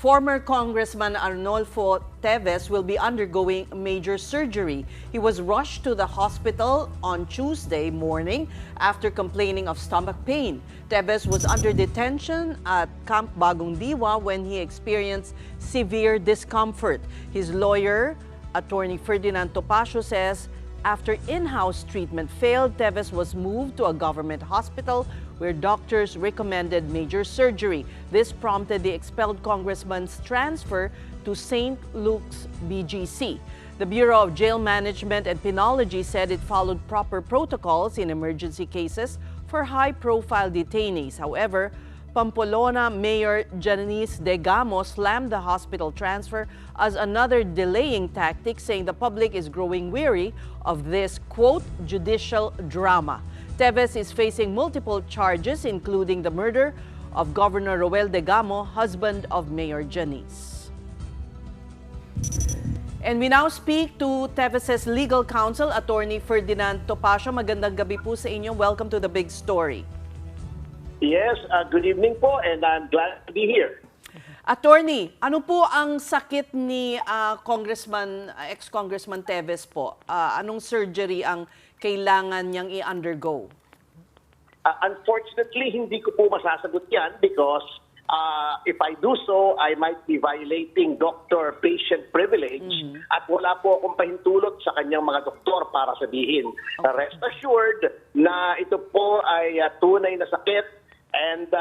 Former Congressman Arnolfo Teves will be undergoing major surgery. He was rushed to the hospital on Tuesday morning after complaining of stomach pain. Teves was under detention at Camp Bagong Diwa when he experienced severe discomfort. His lawyer, Attorney Ferdinand Topacio, says after in-house treatment failed, Teves was moved to a government hospital where doctors recommended major surgery. This prompted the expelled congressman's transfer to St. Luke's BGC. The Bureau of Jail Management and Penology said it followed proper protocols in emergency cases for high-profile detainees. However, Pamplona Mayor Janice Degamo slammed the hospital transfer as another delaying tactic, saying the public is growing weary of this, quote, judicial drama. Teves is facing multiple charges, including the murder of Governor Roel Degamo, husband of Mayor Janice. And we now speak to Teves' legal counsel, Attorney Ferdinand Topacio. Magandang gabi po sa inyo. Welcome to The Big Story. Yes, good evening po, and I'm glad to be here. Attorney, ano po ang sakit ni ex-Congressman Teves po? Anong surgery ang kailangan niyang i-undergo? Unfortunately, hindi ko po masasagot yan because if I do so, I might be violating doctor-patient privilege at wala po akong pahintulot sa kanyang mga doktor para sabihin. Rest assured na ito po ay tunay na sakit. And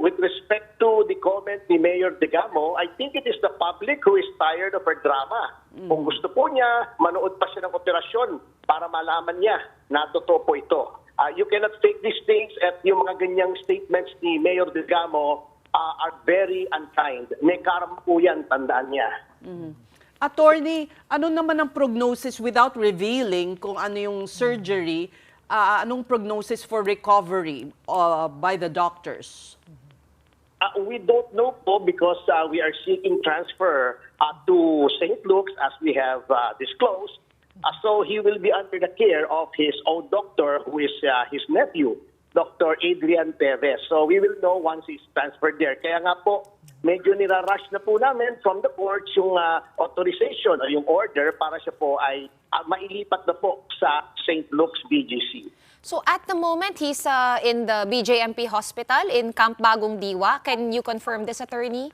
with respect to the comment ni Mayor Degamo, I think it is the public who is tired of her drama. Kung gusto po niya, manood pa siya ng operasyon para malaman niya na totoo po ito. You cannot fake these things at yung mga ganyang statements ni Mayor Degamo are very unkind. May karma po yan, tandaan niya. Attorney, ano naman ang prognosis without revealing kung ano yung surgery? Anong prognosis for recovery by the doctors? We don't know po because we are seeking transfer to St. Luke's as we have disclosed. So he will be under the care of his own doctor who is his nephew, Dr. Adrian Teves. So we will know once he's transferred there. Kaya nga po, medyo nirarush na po namin from the court yung authorization o yung order para siya po ay mailipat na po sa St. Luke's BGC. So at the moment, he's in the BJMP hospital in Camp Bagong Diwa. Can you confirm this, attorney?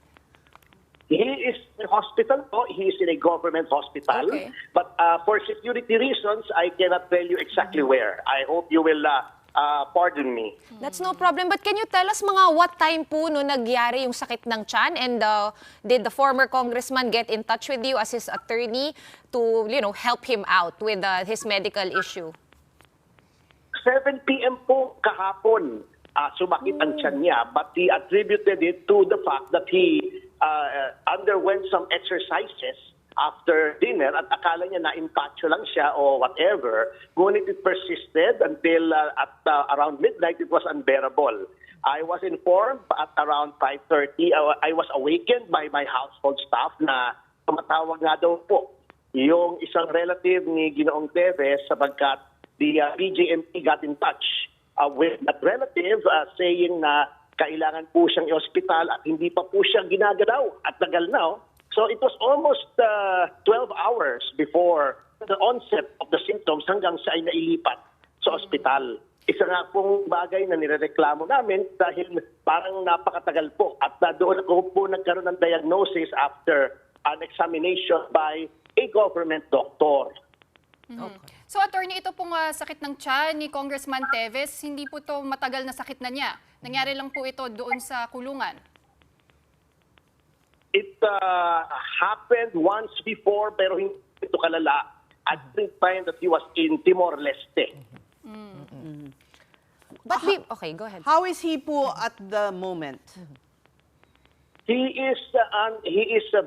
He is in a hospital po. He is in a government hospital. Okay. But for security reasons, I cannot tell you exactly where. I hope you will pardon me. That's no problem. But can you tell us mga what time po no nagyari yung sakit ng tiyan? And did the former congressman get in touch with you as his attorney to, help him out with his medical issue? 7 p.m. po kahapon sumakit ang tiyan niya, but he attributed it to the fact that he underwent some exercises after dinner at akala niya na impatcho lang siya or whatever. Ngunit it persisted until at around midnight it was unbearable. I was informed at around 5:30. I was awakened by my household staff na tumatawag nga daw po yung isang relative ni Ginoong Teves sapagkat the BJMP got in touch with that relative saying na kailangan po siyang i-hospital at hindi pa po siya ginagalaw at tagal na. So it was almost 12 hours before the onset of the symptoms hanggang siya ay nailipat sa ospital. Isa nga pong bagay na nirereklamo namin dahil parang napakatagal po at doon ako po nagkaroon ng diagnosis after an examination by a government doctor. Okay. So attorney, ito pong sakit ng tiyan ni Congressman Teves, hindi po ito matagal na sakit na niya. Nangyari lang po ito doon sa kulungan. It happened once before pero hindi ito kalala at the time that he was in Timor-Leste. But okay, go ahead. How is he po at the moment? He is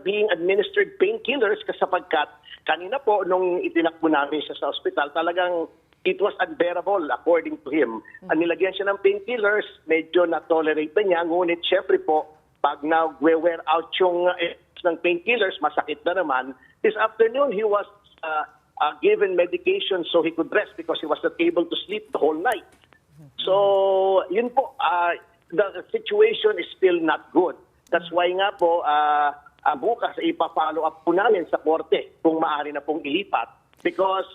being administered painkillers sapagkat kanina po nung itinakbo namin siya sa ospital, talagang it was unbearable according to him. Nilagyan siya ng painkillers, medyo na-tolerate na niya, ngunit syempre po, pag na-wear out yung ng painkillers, masakit na naman. This afternoon, he was given medication so he could rest because he was not able to sleep the whole night. So, yun po, the situation is still not good. That's why nga po, bukas ipa-follow up po namin sa korte kung maaari na pong ilipat because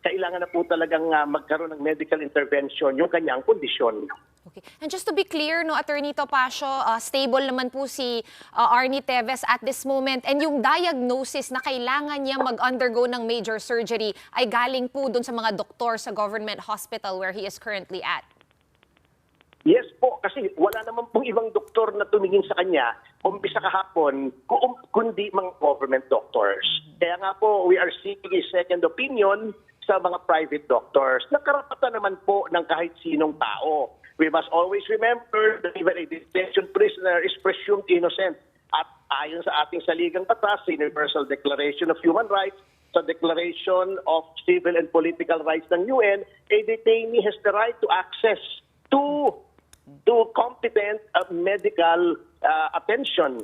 kailangan na po talagang magkaroon ng medical intervention yung kanyang kondisyon. Okay. And just to be clear, no, Attorney Topacio, stable naman po si Arnie Teves at this moment. And yung diagnosis na kailangan niya mag-undergo ng major surgery ay galing po dun sa mga doktor sa government hospital where he is currently at. Yes po, kasi wala naman pong ibang doktor na tumingin sa kanya umpisa kahapon kundi mga government doctors. Kaya nga po, we are seeking a second opinion sa mga private doctors na karapatan naman po ng kahit sinong tao. We must always remember that even a detention prisoner is presumed innocent. At ayon sa ating saligang batas, sa Universal Declaration of Human Rights, sa Declaration of Civil and Political Rights ng UN, a detainee has the right to access to competent medical attention.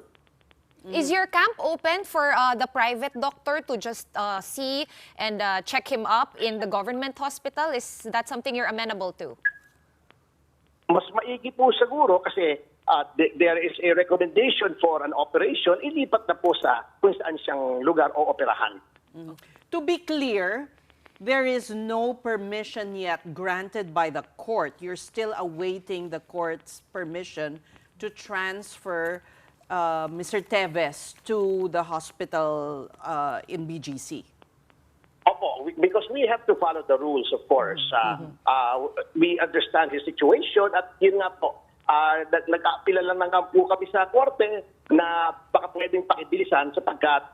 Is your camp open for the private doctor to just see and check him up in the government hospital? Is that something you're amenable to? Mas maigi po siguro kasi there is a recommendation for an operation, ilipat na po sa kung saan siyang lugar o operahan. To be clear, there is no permission yet granted by the court. You're still awaiting the court's permission to transfer Mr. Teves to the hospital in BGC. Opo, because we have to follow the rules, of course. We understand his situation at yun nga po, nag-aapila lang nga po kami sa korte na baka pwedeng pakibilisan sapagkat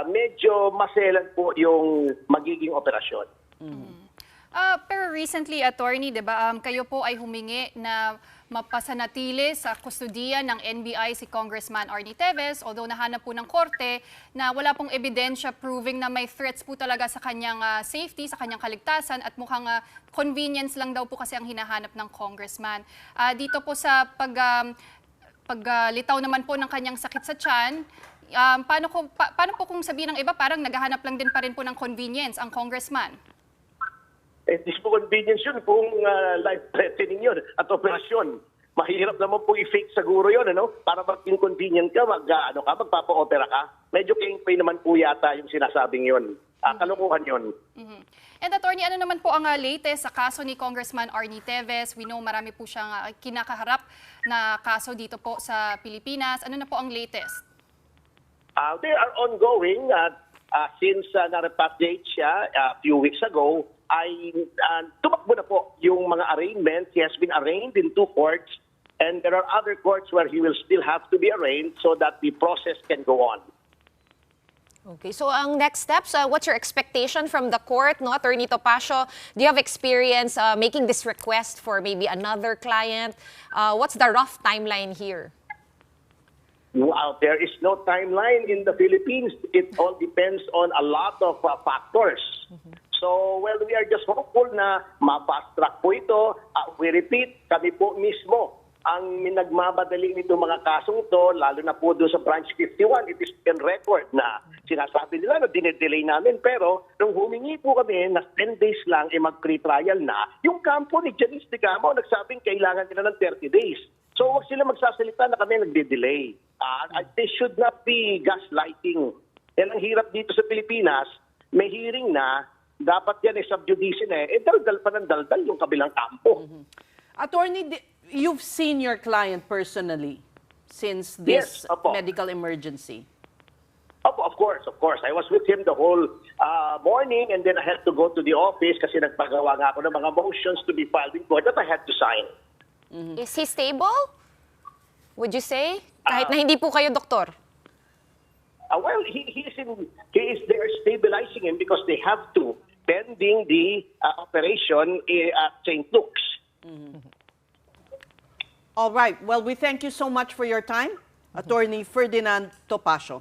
medyo maselan po yung magiging operasyon. Pero recently, Attorney, diba, kayo po ay humingi na mapasanatili sa kustudiya ng NBI si Congressman Arnie Teves, although nahanap po ng korte na wala pong ebidensya proving na may threats po talaga sa kanyang safety, sa kanyang kaligtasan at mukhang convenience lang daw po kasi ang hinahanap ng congressman. Dito po sa paglitaw naman po ng kanyang sakit sa tiyan, paano po kung sabihin ng iba parang naghahanap lang din pa rin po ng convenience ang congressman? This po convenience yun kung life-threatening yun at operasyon. Mahirap naman po i-fake siguro yun, ano? Para mag-inconvenient ka, magpapa-opera ka. Medyo king-pay naman po yata yung sinasabing yun. Kalukuhan yun. And Attorney, ano naman po ang latest sa kaso ni Congressman Arnie Teves? We know marami po siyang kinakaharap na kaso dito po sa Pilipinas. Ano na po ang latest? They are ongoing. Since na-repatriate siya a few weeks ago, ay tumakbo na po yung mga arraignments. He has been arraigned in 2 courts and there are other courts where he will still have to be arraigned so that the process can go on. Okay, so ang next steps, what's your expectation from the court, no, Attorney Topacio? Do you have experience making this request for maybe another client? What's the rough timeline here? Wow, there is no timeline in the Philippines. It all depends on a lot of factors. So, well, we are just hopeful na ma-fast track po ito. We repeat, kami po mismo ang nagmamadali nito mga kasong ito, lalo na po doon sa Branch 51. It is in record na sinasabi nila na dinedelay namin. Pero nung humingi po kami na 10 days lang, mag-pre-trial na, yung kampo ni Janice Tigamo nagsabing kailangan nila ng 30 days. So, huwag sila magsasalita na kami nagde-delay. They should not be gaslighting. Yan ang hirap dito sa Pilipinas. May hearing na, dapat yan sub judice na daldal pa ng daldal yung kabilang kampo. Attorney, you've seen your client personally since this medical emergency. Of course. I was with him the whole morning and then I had to go to the office kasi nagpagawa nga ako ng mga motions to be filed in court that I had to sign. Is he stable? Would you say? Kahit na hindi po kayo doktor? Well, he is there stabilizing him because they have to, pending the operation at St. Luke's. All right. Well, we thank you so much for your time, Attorney Ferdinand Topacio.